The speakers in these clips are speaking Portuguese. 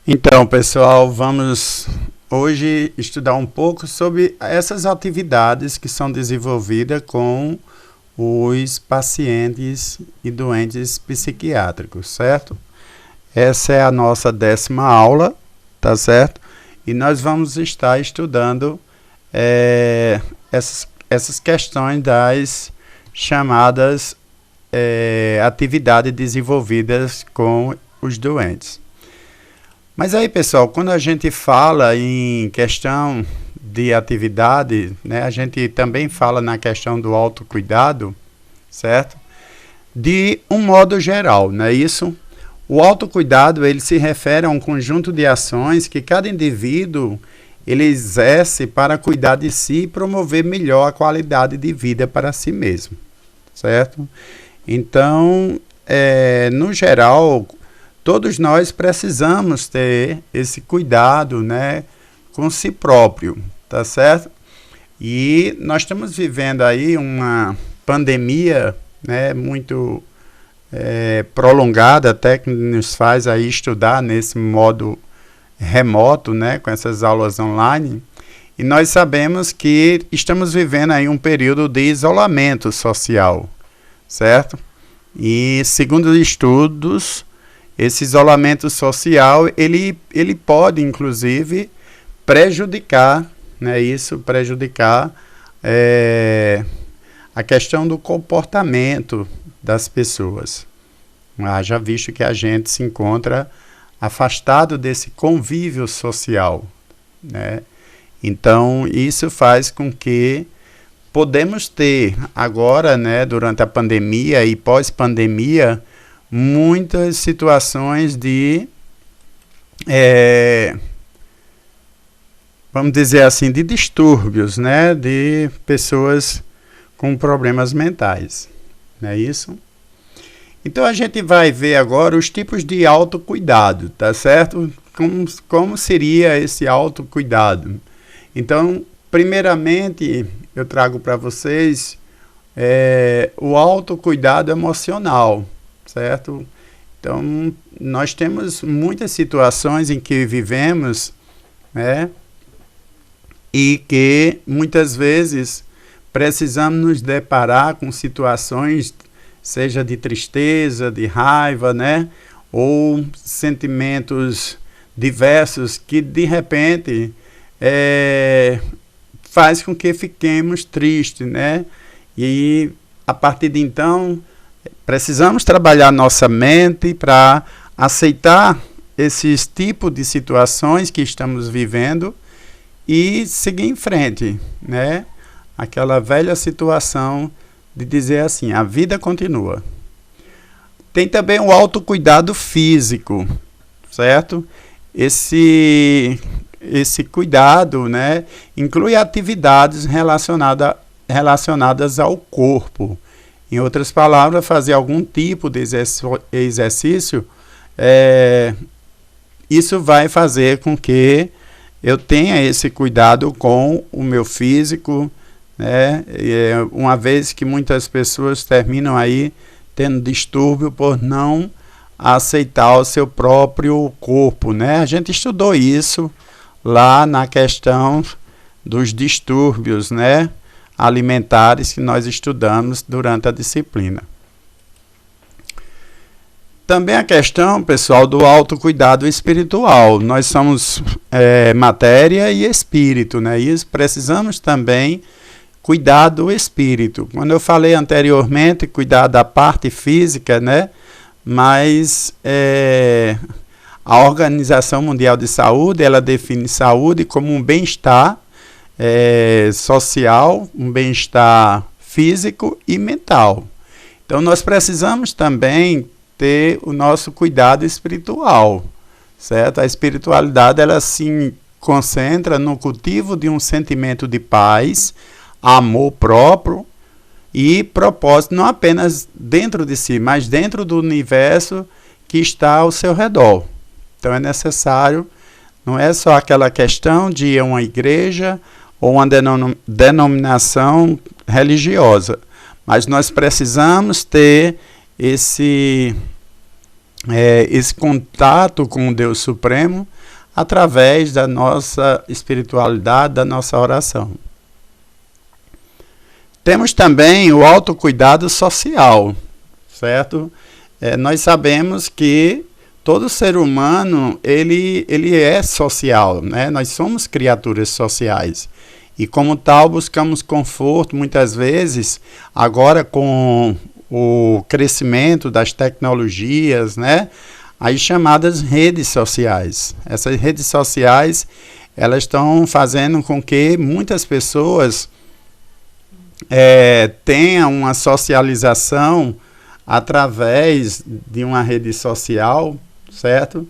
Então, pessoal, vamos hoje estudar um pouco sobre essas atividades que são desenvolvidas com os pacientes e doentes psiquiátricos, certo? Essa é a nossa 10ª aula, tá certo? E nós vamos estar estudando essas questões das chamadas atividades desenvolvidas com os doentes. Mas aí, pessoal, quando a gente fala em questão de atividade, né, a gente também fala na questão do autocuidado, certo? De um modo geral, não é isso? O autocuidado, ele se refere a um conjunto de ações que cada indivíduo ele exerce para cuidar de si e promover melhor a qualidade de vida para si mesmo, certo? Então, no geral, todos nós precisamos ter esse cuidado, né, com si próprio, tá certo? E nós estamos vivendo aí uma pandemia, né, muito prolongada, até que nos faz aí estudar nesse modo remoto, né, com essas aulas online. E nós sabemos que estamos vivendo aí um período de isolamento social, certo? E segundo estudos, esse isolamento social, ele pode, inclusive, prejudicar, né, a questão do comportamento das pessoas. Já visto que a gente se encontra afastado desse convívio social, né? Então, isso faz com que podemos ter agora, né, durante a pandemia e pós-pandemia, muitas situações de, vamos dizer assim, de distúrbios, né, de pessoas com problemas mentais, não é isso? Então a gente vai ver agora os tipos de autocuidado, tá certo? Como seria esse autocuidado? Então, primeiramente, eu trago para vocês o autocuidado emocional, certo? Então, nós temos muitas situações em que vivemos, né, e que muitas vezes precisamos nos deparar com situações, seja de tristeza, de raiva, né, ou sentimentos diversos que de repente faz com que fiquemos tristes, né? E a partir de então precisamos trabalhar nossa mente para aceitar esses tipos de situações que estamos vivendo e seguir em frente, né? Aquela velha situação de dizer assim, a vida continua. Tem também o autocuidado físico, certo? Esse cuidado, né, inclui atividades relacionadas ao corpo. Em outras palavras, fazer algum tipo de exercício, isso vai fazer com que eu tenha esse cuidado com o meu físico, né? Uma vez que muitas pessoas terminam aí tendo distúrbio por não aceitar o seu próprio corpo, né? A gente estudou isso lá na questão dos distúrbios, né, alimentares que nós estudamos durante a disciplina. Também a questão, pessoal, do autocuidado espiritual. Nós somos matéria e espírito, né? E precisamos também cuidar do espírito. Quando eu falei anteriormente, cuidar da parte física, né? Mas a Organização Mundial de Saúde, ela define saúde como um bem-estar social, um bem-estar físico e mental. Então, nós precisamos também ter o nosso cuidado espiritual, certo? A espiritualidade, ela se concentra no cultivo de um sentimento de paz, amor próprio e propósito, não apenas dentro de si, mas dentro do universo que está ao seu redor. Então é necessário, não é só aquela questão de ir a uma igreja ou uma denominação religiosa, mas nós precisamos ter esse contato com o Deus Supremo através da nossa espiritualidade, da nossa oração. Temos também o autocuidado social, certo? Nós sabemos que todo ser humano, ele é social, né? Nós somos criaturas sociais. E como tal, buscamos conforto, muitas vezes, agora com o crescimento das tecnologias, né? As chamadas redes sociais. Essas redes sociais, elas estão fazendo com que muitas pessoas tenham uma socialização através de uma rede social, certo?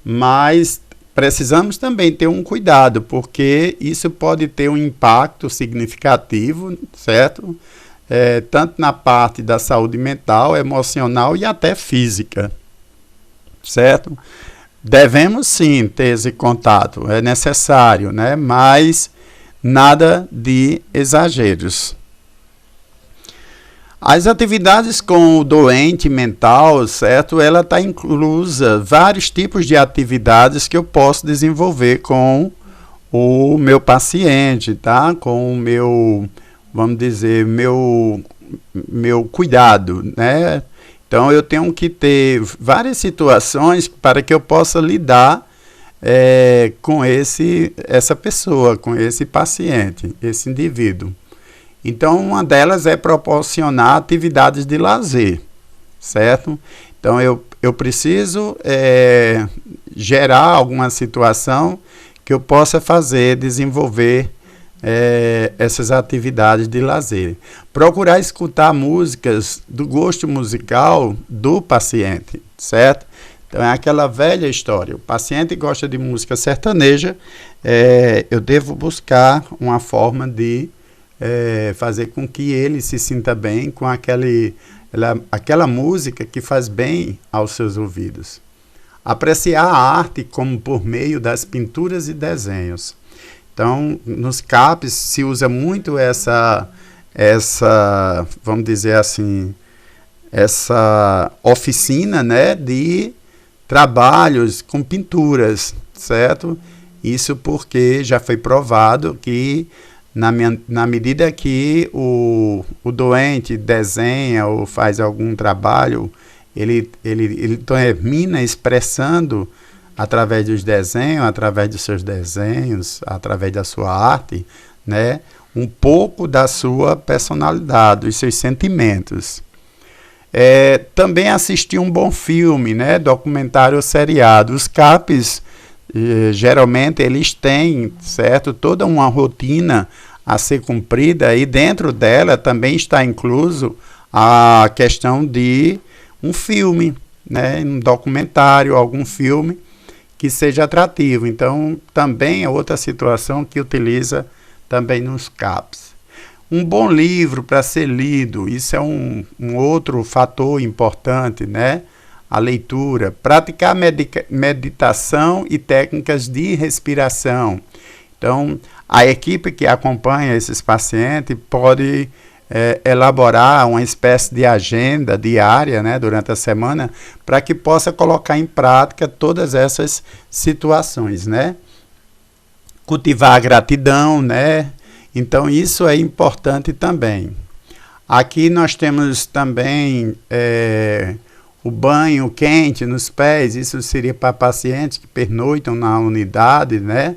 Mas precisamos também ter um cuidado, porque isso pode ter um impacto significativo, certo? Tanto na parte da saúde mental, emocional e até física, certo? Devemos sim ter esse contato, é necessário, né? Mas nada de exageros. As atividades com o doente mental, certo? Ela está inclusa vários tipos de atividades que eu posso desenvolver com o meu paciente, tá? Com o meu, vamos dizer, meu cuidado, né? Então eu tenho que ter várias situações para que eu possa lidar com essa pessoa, com esse paciente, esse indivíduo. Então, uma delas é proporcionar atividades de lazer, certo? Então, eu preciso gerar alguma situação que eu possa desenvolver essas atividades de lazer. Procurar escutar músicas do gosto musical do paciente, certo? Então, é aquela velha história. O paciente gosta de música sertaneja, eu devo buscar uma forma de fazer com que ele se sinta bem com aquela música que faz bem aos seus ouvidos. Apreciar a arte como por meio das pinturas e desenhos. Então, nos CAPs se usa muito essa, vamos dizer assim, essa oficina, né, de trabalhos com pinturas, certo? Isso porque já foi provado que na medida que o doente desenha ou faz algum trabalho, ele termina expressando através dos desenhos, através dos seus desenhos, através da sua arte, né, um pouco da sua personalidade, dos seus sentimentos. Também assistir um bom filme, né, documentário ou seriado. Os CAPs, geralmente, eles têm, certo, toda uma rotina a ser cumprida, e dentro dela também está incluso a questão de um filme, né, um documentário, algum filme que seja atrativo. Então, também é outra situação que utiliza também nos CAPs. Um bom livro para ser lido, isso é um outro fator importante, né? A leitura. Praticar meditação e técnicas de respiração. Então, a equipe que acompanha esses pacientes pode elaborar uma espécie de agenda diária, né, durante a semana, para que possa colocar em prática todas essas situações, né? Cultivar a gratidão, né? Então, isso é importante também. Aqui nós temos também o banho quente nos pés, isso seria para pacientes que pernoitam na unidade, né?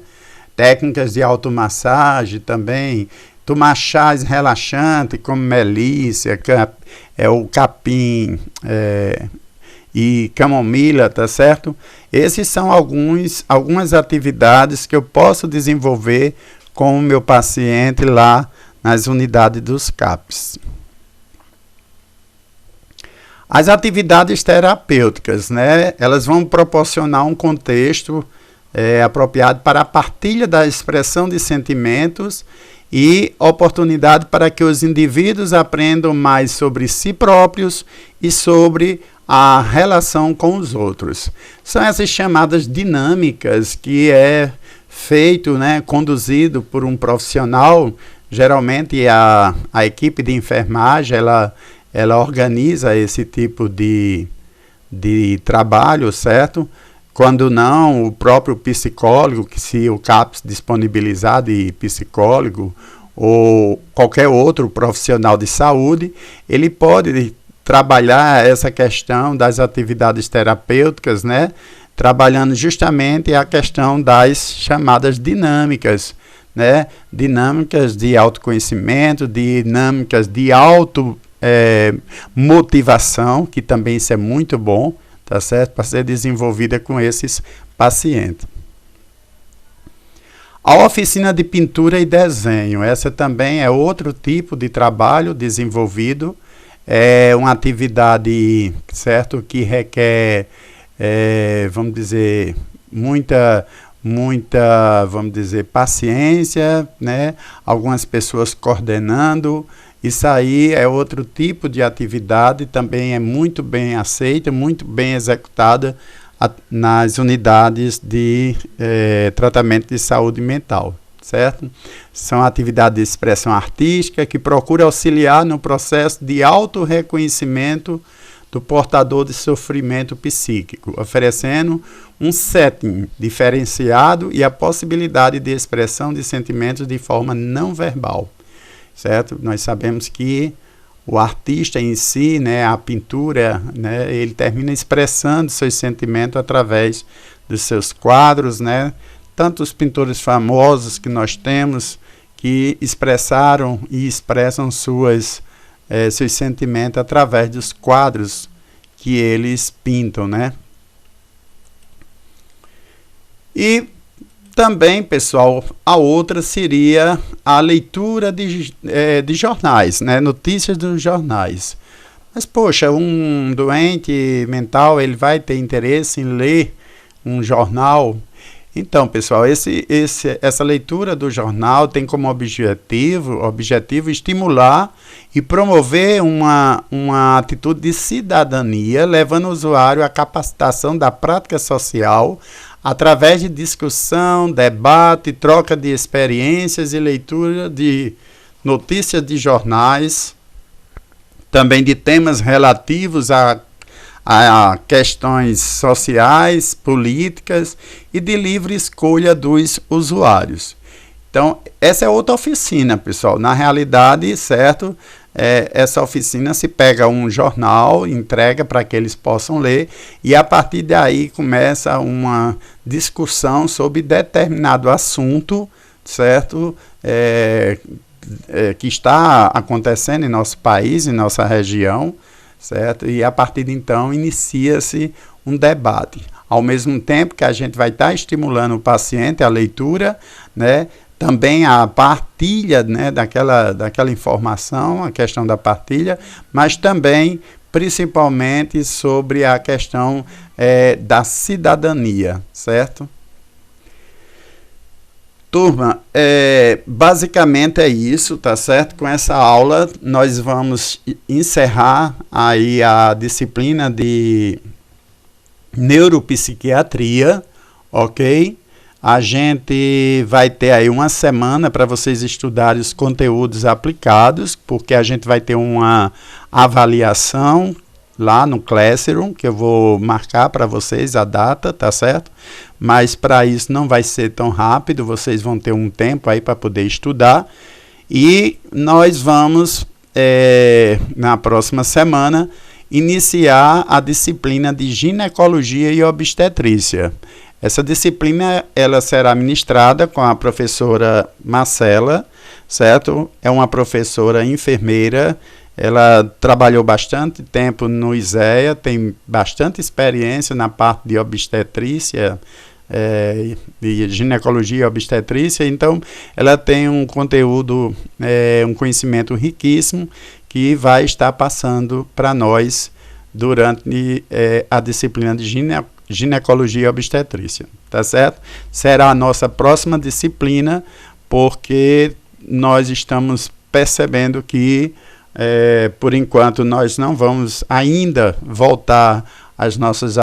Técnicas de automassagem também, tomar chás relaxantes como melícia, o capim e camomila, tá certo? Esses são algumas atividades que eu posso desenvolver com o meu paciente lá nas unidades dos CAPs. As atividades terapêuticas, né? Elas vão proporcionar um contexto apropriado para a partilha da expressão de sentimentos e oportunidade para que os indivíduos aprendam mais sobre si próprios e sobre a relação com os outros. São essas chamadas dinâmicas que é feito, né, conduzido por um profissional. Geralmente a equipe de enfermagem ela organiza esse tipo de trabalho, certo? quando não, o próprio psicólogo, que se o CAPS disponibilizar de psicólogo ou qualquer outro profissional de saúde, ele pode trabalhar essa questão das atividades terapêuticas, né? Trabalhando justamente a questão das chamadas dinâmicas, né? Dinâmicas de autoconhecimento, dinâmicas de motivação, que também isso é muito bom, tá certo? Para ser desenvolvida com esses pacientes. A oficina de pintura e desenho, essa também é outro tipo de trabalho desenvolvido, é uma atividade, certo, que requer, vamos dizer, muita, vamos dizer, paciência, né? Algumas pessoas coordenando. Isso aí é outro tipo de atividade, também é muito bem aceita, muito bem executada nas unidades de tratamento de saúde mental, certo? São atividades de expressão artística que procuram auxiliar no processo de autorreconhecimento do portador de sofrimento psíquico, oferecendo um setting diferenciado e a possibilidade de expressão de sentimentos de forma não verbal, certo? Nós sabemos que o artista em si, né, a pintura, né, ele termina expressando seus sentimentos através dos seus quadros, né? Tanto os pintores famosos que nós temos que expressaram e expressam seus sentimentos através dos quadros que eles pintam, né? E também, pessoal, a outra seria a leitura de jornais, né? Notícias dos jornais. Mas, poxa, um doente mental, ele vai ter interesse em ler um jornal? Então, pessoal, essa leitura do jornal tem como objetivo estimular e promover uma atitude de cidadania, levando o usuário à capacitação da prática social, através de discussão, debate, troca de experiências e leitura de notícias de jornais, também de temas relativos a questões sociais, políticas e de livre escolha dos usuários. Então, essa é outra oficina, pessoal. Na realidade, certo? Essa oficina se pega um jornal, entrega para que eles possam ler e a partir daí começa uma discussão sobre determinado assunto, certo? Que está acontecendo em nosso país, em nossa região, certo? E a partir de então inicia-se um debate. Ao mesmo tempo que a gente vai estar estimulando o paciente à leitura, né? Também a partilha, né, daquela informação, a questão da partilha, mas também, principalmente, sobre a questão da cidadania, certo? Turma, basicamente é isso, tá certo? Com essa aula, nós vamos encerrar aí a disciplina de neuropsiquiatria, ok? A gente vai ter aí uma semana para vocês estudarem os conteúdos aplicados, porque a gente vai ter uma avaliação lá no Classroom, que eu vou marcar para vocês a data, tá certo? Mas para isso não vai ser tão rápido, vocês vão ter um tempo aí para poder estudar. E nós vamos, na próxima semana, iniciar a disciplina de ginecologia e obstetrícia. Essa disciplina ela será ministrada com a professora Marcela, certo? É uma professora enfermeira, ela trabalhou bastante tempo no ISEA, tem bastante experiência na parte de obstetrícia, de ginecologia e obstetrícia, então ela tem um conteúdo, um conhecimento riquíssimo que vai estar passando para nós durante a disciplina de ginecologia e obstetrícia, tá certo? Será a nossa próxima disciplina, porque nós estamos percebendo que, por enquanto, nós não vamos ainda voltar às nossas